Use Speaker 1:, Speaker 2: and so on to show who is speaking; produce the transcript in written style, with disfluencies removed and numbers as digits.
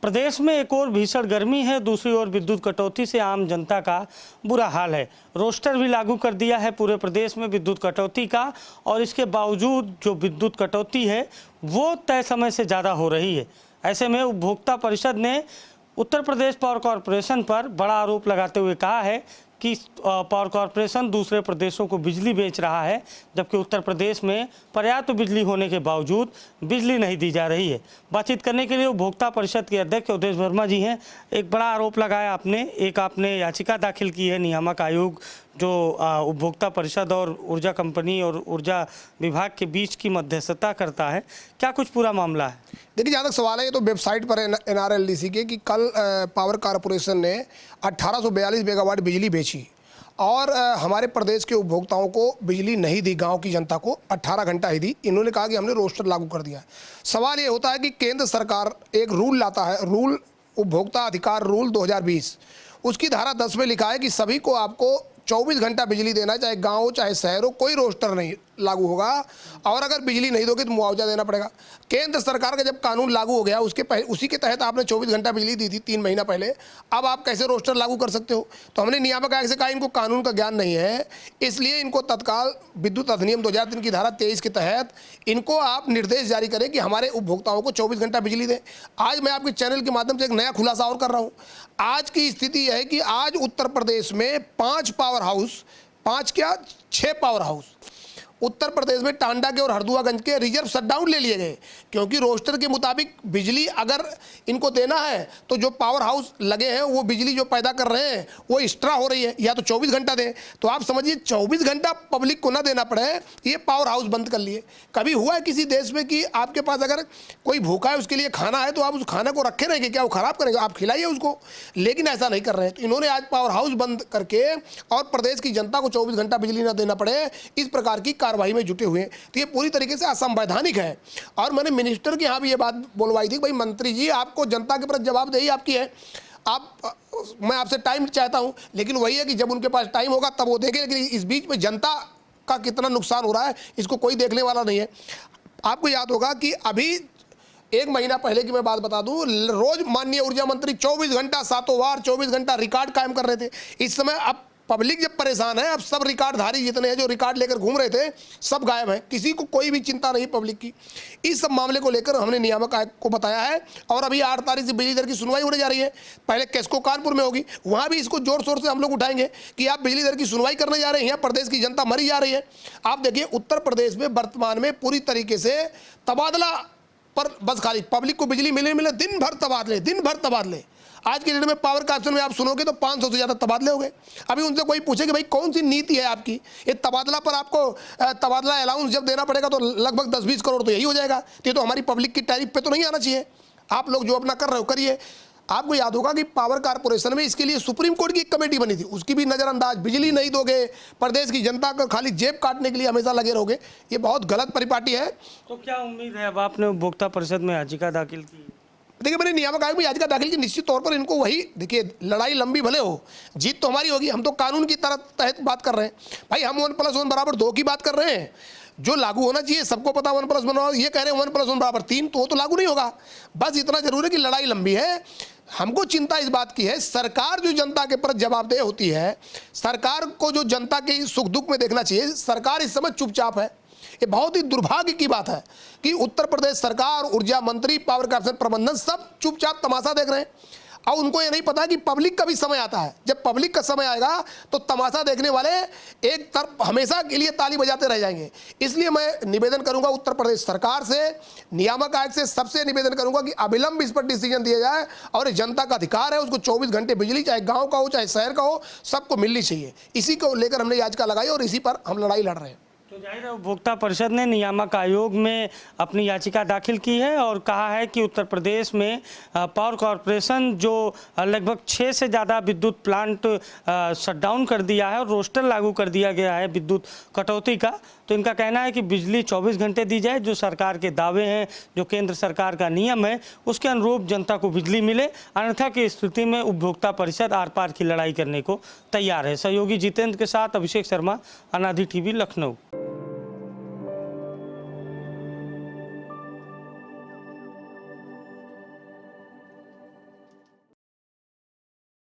Speaker 1: प्रदेश में एक और भीषण गर्मी है, दूसरी ओर विद्युत कटौती से आम जनता का बुरा हाल है। रोस्टर भी लागू कर दिया है पूरे प्रदेश में विद्युत कटौती का, और इसके बावजूद जो विद्युत कटौती है वो तय समय से ज़्यादा हो रही है। ऐसे में उपभोक्ता परिषद ने उत्तर प्रदेश पावर कॉरपोरेशन पर बड़ा आरोप लगाते हुए कहा है कि पावर कॉरपोरेशन दूसरे प्रदेशों को बिजली बेच रहा है, जबकि उत्तर प्रदेश में पर्याप्त बिजली होने के बावजूद बिजली नहीं दी जा रही है। बातचीत करने के लिए उपभोक्ता परिषद के अध्यक्ष उदेश वर्मा जी हैं। एक बड़ा आरोप लगाया आपने याचिका दाखिल की है नियामक आयोग जो उपभोक्ता परिषद और ऊर्जा कंपनी और ऊर्जा विभाग के बीच की मध्यस्थता करता है। क्या कुछ पूरा मामला है?
Speaker 2: देखिए, जहाँ तक सवाल है ये तो वेबसाइट पर NRLDC के कि कल पावर कॉरपोरेशन ने 1842 मेगावाट बिजली बेची और हमारे प्रदेश के उपभोक्ताओं को बिजली नहीं दी, गांव की जनता को 18 घंटा ही दी। इन्होंने कहा कि हमने रोस्टर लागू कर दिया। सवाल ये होता है कि केंद्र सरकार एक रूल लाता है, रूल उपभोक्ता अधिकार रूल 2020, उसकी धारा 10 में लिखा है कि सभी को आपको 24 घंटा बिजली देना, चाहे गाँव हो चाहे शहर हो, कोई रोस्टर नहीं लागू होगा, और अगर बिजली नहीं दोगे तो मुआवजा देना पड़ेगा। केंद्र सरकार का जब कानून लागू हो गया उसी के तहत आपने 24 घंटा बिजली दी थी 3 महीना पहले, अब आप कैसे रोस्टर लागू कर सकते हो? तो हमने नियामक आयोग से कहा इनको कानून का ज्ञान नहीं है, इसलिए इनको तत्काल विद्युत अधिनियम 2003 की धारा 23 के तहत इनको आप निर्देश जारी करें कि हमारे उपभोक्ताओं को 24 घंटा बिजली दें। आज मैं आपके चैनल के माध्यम से एक नया खुलासा और कर रहा हूँ। आज की स्थिति यह है कि आज उत्तर प्रदेश में 6 पावर हाउस उत्तर प्रदेश में टांडा के और हरदुआगंज के रिजर्व शटडाउन ले लिए गए, क्योंकि रोस्टर के मुताबिक बिजली अगर इनको देना है तो जो पावर हाउस लगे हैं वो बिजली जो पैदा कर रहे हैं वो एक्स्ट्रा हो रही है, या तो 24 घंटा दें। तो आप समझिए 24 घंटा पब्लिक को ना देना पड़े, ये पावर हाउस बंद कर लिए। कभी हुआ है किसी देश में कि आपके पास अगर कोई भूखा है उसके लिए खाना है तो आप उस खाना को रखे रहेंगे? क्या वो खराब करेंगे? आप खिलाइए उसको, लेकिन ऐसा नहीं कर रहे हैं। तो इन्होंने आज पावर हाउस बंद करके और प्रदेश की जनता को 24 घंटा बिजली ना देना पड़े, इस प्रकार की कार्रवाई में जुटे हुए हैं। तो ये पूरी तरीके से असंवैधानिक है। और मैंने मिनिस्टर के यहाँ भी ये बात बोलवाई थी, भाई मंत्री जी आपको जनता के प्रति जवाबदेही आपकी है, मैं आपसे टाइम चाहता हूँ, लेकिन वही है कि जब उनके पास टाइम होगा तब वो देखें। लेकिन इस बीच में जनता का कितना नुकसान हो रहा है इसको कोई देखने वाला नहीं है। आपको याद होगा कि अभी 1 महीना पहले की मैं बात बता दूं, रोज माननीय ऊर्जा मंत्री 24 घंटा सातों वार 24 घंटा रिकॉर्ड कायम कर रहे थे। इस समय अब पब्लिक जब परेशान है, अब सब रिकॉर्डधारी जितने हैं जो रिकॉर्ड लेकर घूम रहे थे सब गायब हैं, किसी को कोई भी चिंता नहीं पब्लिक की। इस सब मामले को लेकर हमने नियामक आयोग को बताया है और अभी 8 तारीख से बिजली दर की सुनवाई होने जा रही है। पहले केस्को कानपुर में होगी, वहाँ भी इसको जोर शोर से हम लोग उठाएंगे कि आप बिजली दर की सुनवाई करने जा रहे हैं, यहाँ प्रदेश की जनता मरी जा रही है। आप देखिए उत्तर प्रदेश में वर्तमान में पूरी तरीके से तबादला पर बस खाली, पब्लिक को बिजली मिले दिन भर तबादले। आज के डेट में पावर कॉर्पोरेशन में आप सुनोगे तो 500 से ज़्यादा तबादले हो गए। अभी उनसे कोई पूछे कि भाई कौन सी नीति है आपकी, ये तबादला पर आपको तबादला अलाउंस जब देना पड़ेगा तो लगभग 10-20 करोड़ तो यही हो जाएगा। ये तो हमारी पब्लिक की टैरिफ पे तो नहीं आना चाहिए। आप लोग जो अपना कर रहे हो करिए। आपको याद होगा कि पावर कॉरपोरेशन में इसके लिए सुप्रीम कोर्ट की एक कमेटी बनी थी, उसकी भी नज़रअंदाज। बिजली नहीं दोगे, प्रदेश की जनता को खाली जेब काटने के लिए हमेशा लगे रहोगे, ये बहुत गलत परिपाटी है।
Speaker 1: तो क्या उम्मीद है? अब आपने उपभोक्ता परिषद में याचिका दाखिल की?
Speaker 2: देखिए, मैंने नियामक आयोग में याचिका दाखिल की। निश्चित तौर पर इनको वही, देखिए लड़ाई लंबी भले हो, जीत तो हमारी होगी। हम तो कानून की तहत बात कर रहे हैं भाई, हम 1+1 बराबर 2 की बात कर रहे हैं। जो लागू होना चाहिए सबको पता 1+1, ये कह रहे हैं 1+1 बराबर 3, तो लागू नहीं होगा। बस इतना जरूर है कि लड़ाई लंबी है। हमको चिंता इस बात की है, सरकार जो जनता के प्रति जवाबदेह होती है, सरकार को जो जनता के सुख दुख में देखना चाहिए, सरकार इस समय चुपचाप है। ये बहुत ही दुर्भाग्य की बात है कि उत्तर प्रदेश सरकार, ऊर्जा मंत्री, पावर कॉर्पोरेशन प्रबंधन सब चुपचाप तमाशा देख रहे हैं। और उनको ये नहीं पता कि पब्लिक का भी समय आता है। जब पब्लिक का समय आएगा तो तमाशा देखने वाले एक तरफ हमेशा के लिए ताली बजाते रह जाएंगे। इसलिए मैं निवेदन करूंगा उत्तर प्रदेश सरकार से, नियामक आयोग से, सबसे निवेदन करूंगा कि अविलंब इस पर डिसीजन दिया जाए। और जनता का अधिकार है, उसको 24 घंटे बिजली, चाहे गाँव का हो चाहे शहर का हो, सबको मिलनी चाहिए। इसी को लेकर हमने याचिका लगाई और इसी पर हम लड़ाई लड़ रहे हैं।
Speaker 1: तो जाहिर है उपभोक्ता परिषद ने नियामक आयोग में अपनी याचिका दाखिल की है और कहा है कि उत्तर प्रदेश में पावर कॉरपोरेशन जो लगभग 6 से ज़्यादा विद्युत प्लांट शटडाउन कर दिया है और रोस्टर लागू कर दिया गया है विद्युत कटौती का। तो इनका कहना है कि बिजली 24 घंटे दी जाए, जो सरकार के दावे हैं, जो केंद्र सरकार का नियम है उसके अनुरूप जनता को बिजली मिले, अन्यथा की स्थिति में उपभोक्ता परिषद आर पार की लड़ाई करने को तैयार है। सहयोगी जितेंद्र के साथ अभिषेक शर्मा, अनादि टीवी, लखनऊ।